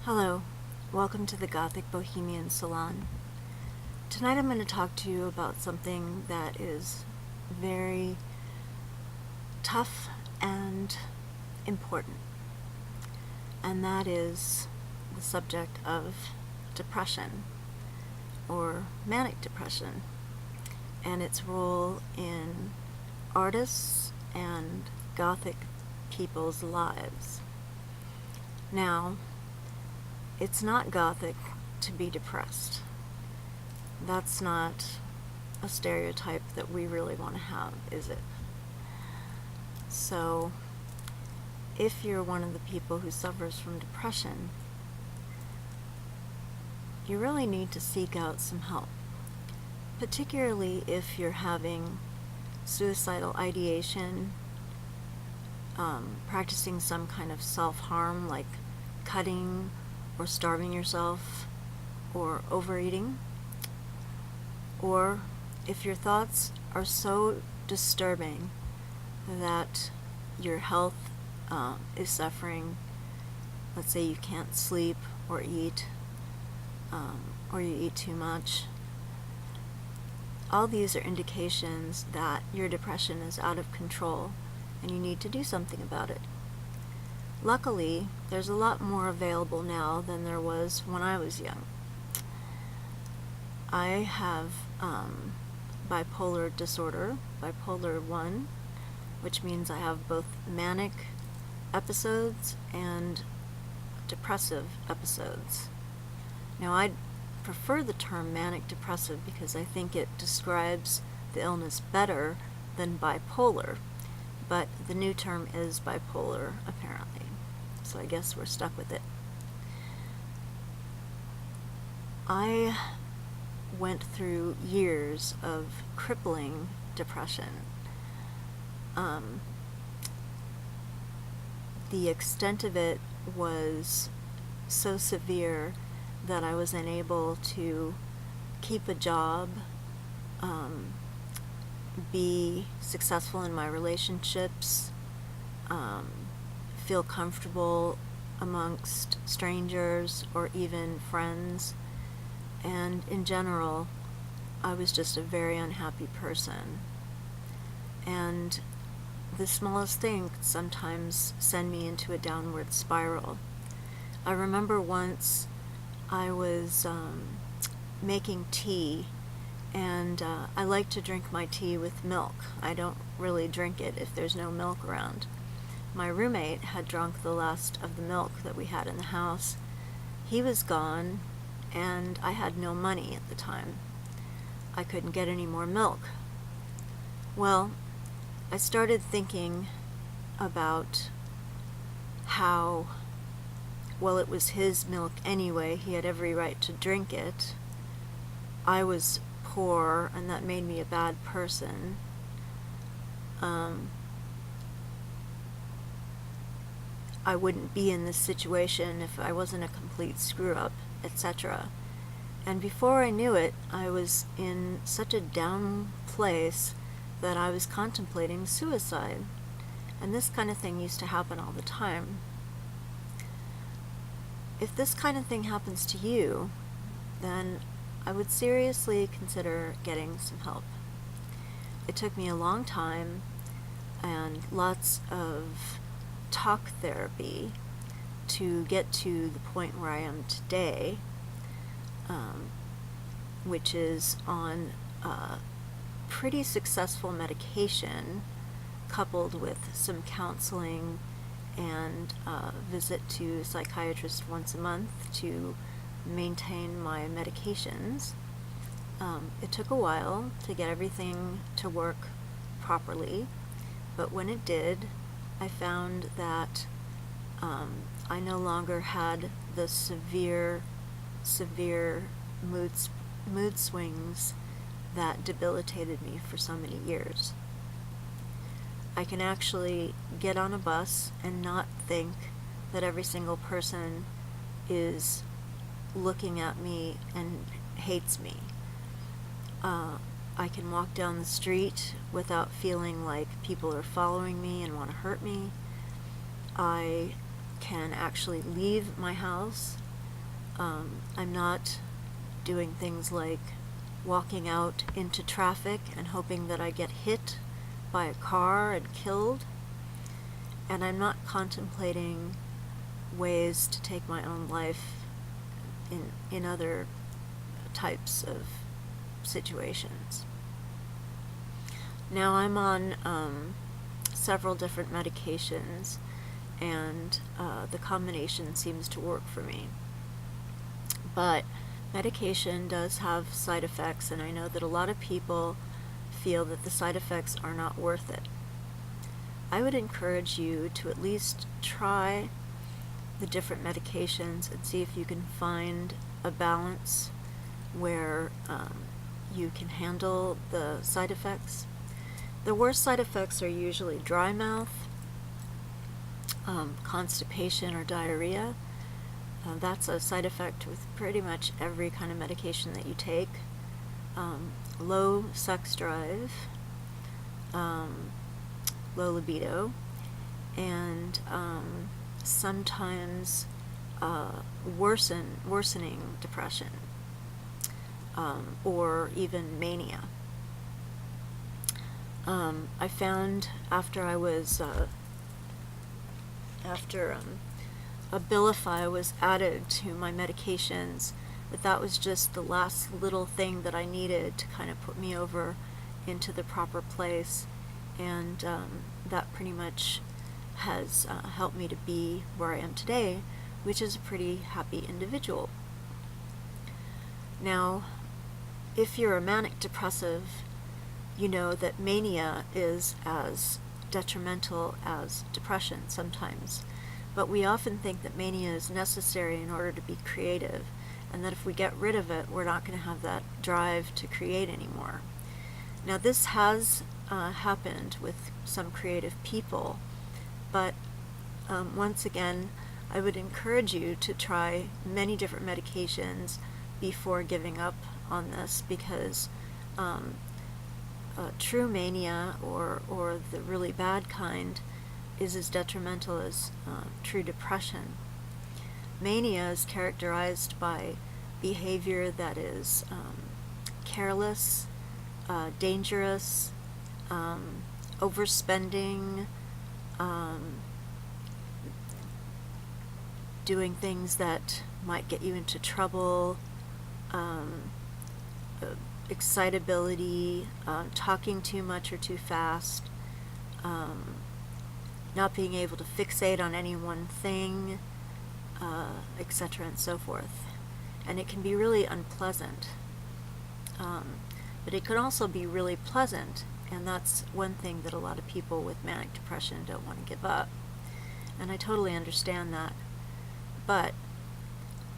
Hello, welcome to the Gothic Bohemian Salon. Tonight I'm going to talk to you about something that is very tough and important, and that is the subject of depression or manic depression and its role in artists and Gothic people's lives. Now, it's not Gothic to be depressed. That's not a stereotype that we really want to have, is it? So, if you're one of the people who suffers from depression, you really need to seek out some help, particularly if you're having suicidal ideation, practicing some kind of self-harm like cutting or starving yourself, or overeating, or if your thoughts are so disturbing that your health is suffering. Let's say you can't sleep or eat, or you eat too much. All these are indications that your depression is out of control and you need to do something about it. Luckily, there's a lot more available now than there was when I was young. I have bipolar disorder, bipolar 1, which means I have both manic episodes and depressive episodes. Now, I prefer the term manic-depressive because I think it describes the illness better than bipolar, but the new term is bipolar, apparently. So I guess we're stuck with it. I went through years of crippling depression. The extent of it was so severe that I was unable to keep a job, be successful in my relationships, feel comfortable amongst strangers or even friends, and in general, I was just a very unhappy person. And the smallest thing could sometimes send me into a downward spiral. I remember once I was making tea, and I like to drink my tea with milk. I don't really drink it if there's no milk around. My roommate had drunk the last of the milk that we had in the house. He was gone, and I had no money at the time. I couldn't get any more milk. Well, I started thinking about how, well, it was his milk anyway. He had every right to drink it. I was poor, and that made me a bad person. I wouldn't be in this situation if I wasn't a complete screw-up, etc. And before I knew it, I was in such a down place that I was contemplating suicide. And this kind of thing used to happen all the time. If this kind of thing happens to you, then I would seriously consider getting some help. It took me a long time and lots of talk therapy to get to the point where I am today, which is on pretty successful medication coupled with some counseling and visit to a psychiatrist once a month to maintain my medications. It took a while to get everything to work properly, but when it did, I found that I no longer had the severe mood swings that debilitated me for so many years. I can actually get on a bus and not think that every single person is looking at me and hates me. I can walk down the street without feeling like people are following me and want to hurt me. I can actually leave my house I'm not doing things like walking out into traffic and hoping that I get hit by a car and killed. And I'm not contemplating ways to take my own life in other types of situations. Now I'm on several different medications, and the combination seems to work for me. But medication does have side effects, and I know that a lot of people feel that the side effects are not worth it. I would encourage you to at least try the different medications and see if you can find a balance where you can handle the side effects. The worst side effects are usually dry mouth, constipation or diarrhea. That's a side effect with pretty much every kind of medication that you take. Low sex drive, low libido, and sometimes worsening depression, or even mania. I found after Abilify was added to my medications, that was just the last little thing that I needed to kind of put me over into the proper place, and that pretty much has helped me to be where I am today, which is a pretty happy individual. Now, if you're a manic-depressive, you know that mania is as detrimental as depression sometimes. But we often think that mania is necessary in order to be creative, and that if we get rid of it, we're not going to have that drive to create anymore. Now, this has happened with some creative people, but once again, I would encourage you to try many different medications before giving up on this, because true mania, or the really bad kind, is as detrimental as true depression. Mania is characterized by behavior that is careless, dangerous, overspending, doing things that might get you into trouble, excitability, talking too much or too fast, not being able to fixate on any one thing, etc. and so forth. And it can be really unpleasant. But it can also be really pleasant, and that's one thing that a lot of people with manic depression don't want to give up. And I totally understand that. But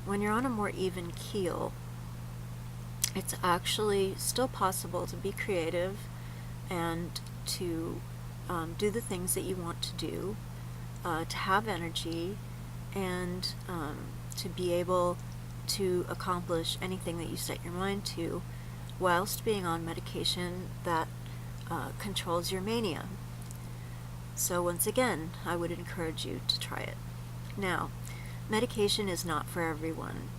when you're on a more even keel, it's actually still possible to be creative and to do the things that you want to do, to have energy, and to be able to accomplish anything that you set your mind to, whilst being on medication that controls your mania. So once again, I would encourage you to try it. Now, medication is not for everyone.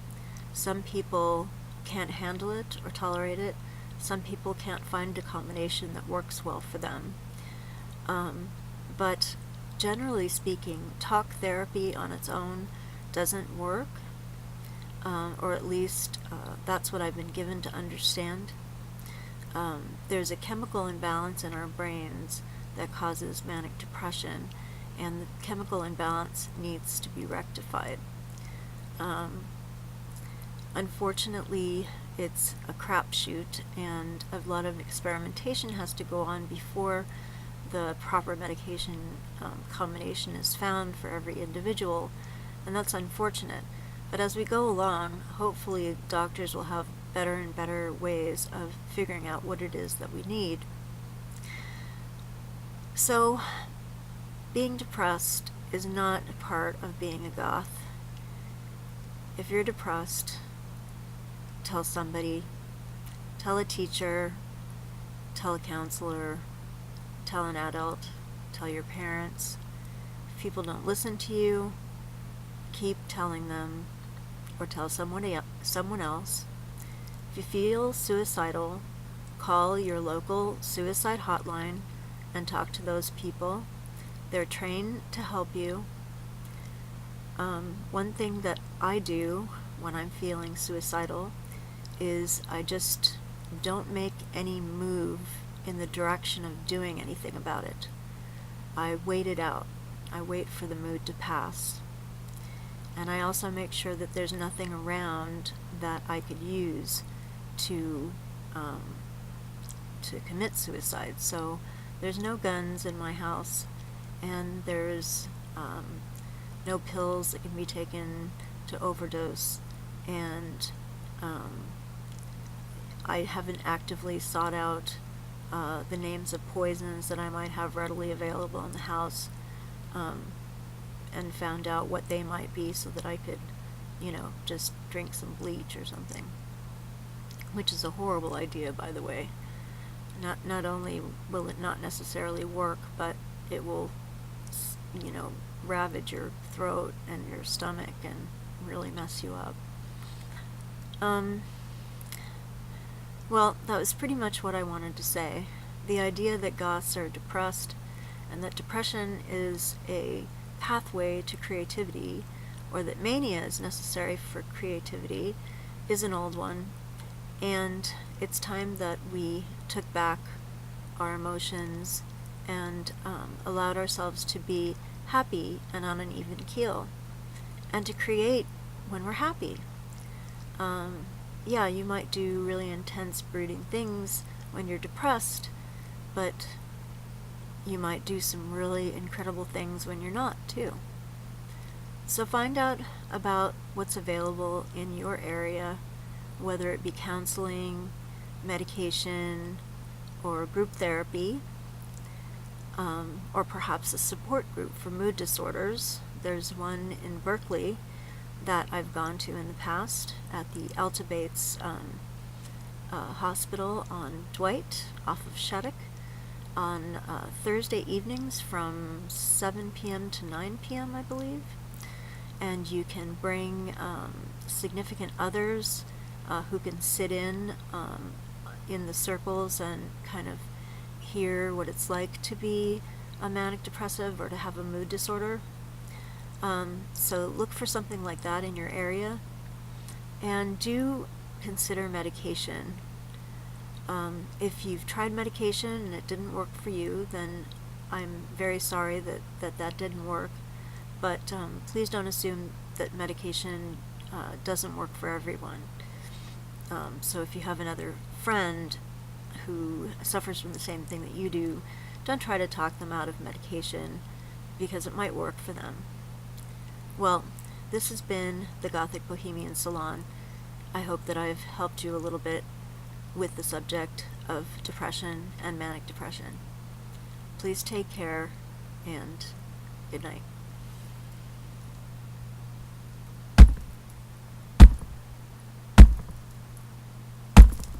Some people can't handle it or tolerate it. Some people can't find a combination that works well for them. But generally speaking, talk therapy on its own doesn't work, or at least that's what I've been given to understand. There's a chemical imbalance in our brains that causes manic depression, and the chemical imbalance needs to be rectified. Unfortunately, it's a crapshoot, and a lot of experimentation has to go on before the proper medication combination is found for every individual, and that's unfortunate. But as we go along, hopefully doctors will have better and better ways of figuring out what it is that we need. So, being depressed is not a part of being a goth. If you're depressed, tell somebody, tell a teacher, tell a counselor, tell an adult, tell your parents. If people don't listen to you, keep telling them, or tell someone else. If you feel suicidal, call your local suicide hotline and talk to those people. They're trained to help you. One thing that I do when I'm feeling suicidal is I just don't make any move in the direction of doing anything about it. I wait it out. I wait for the mood to pass. And I also make sure that there's nothing around that I could use to commit suicide. So there's no guns in my house, and there's no pills that can be taken to overdose, and I haven't actively sought out the names of poisons that I might have readily available in the house, and found out what they might be so that I could, just drink some bleach or something. Which is a horrible idea, by the way. Not only will it not necessarily work, but it will, ravage your throat and your stomach and really mess you up. Well, that was pretty much what I wanted to say. The idea that Goths are depressed and that depression is a pathway to creativity, or that mania is necessary for creativity, is an old one. And it's time that we took back our emotions and allowed ourselves to be happy and on an even keel, and to create when we're happy. Yeah, you might do really intense, brooding things when you're depressed, but you might do some really incredible things when you're not, too. So find out about what's available in your area, whether it be counseling, medication, or group therapy, or perhaps a support group for mood disorders. There's one in Berkeley that I've gone to in the past at the Alta Bates Hospital on Dwight off of Shattuck on Thursday evenings from 7 p.m. to 9 p.m., I believe. And you can bring significant others who can sit in the circles and kind of hear what it's like to be a manic-depressive or to have a mood disorder. So look for something like that in your area, and do consider medication. If you've tried medication and it didn't work for you, then I'm very sorry that didn't work, but please don't assume that medication doesn't work for everyone. So if you have another friend who suffers from the same thing that you do, don't try to talk them out of medication, because it might work for them. Well, this has been the Gothic Bohemian Salon. I hope that I've helped you a little bit with the subject of depression and manic depression. Please take care, and good night.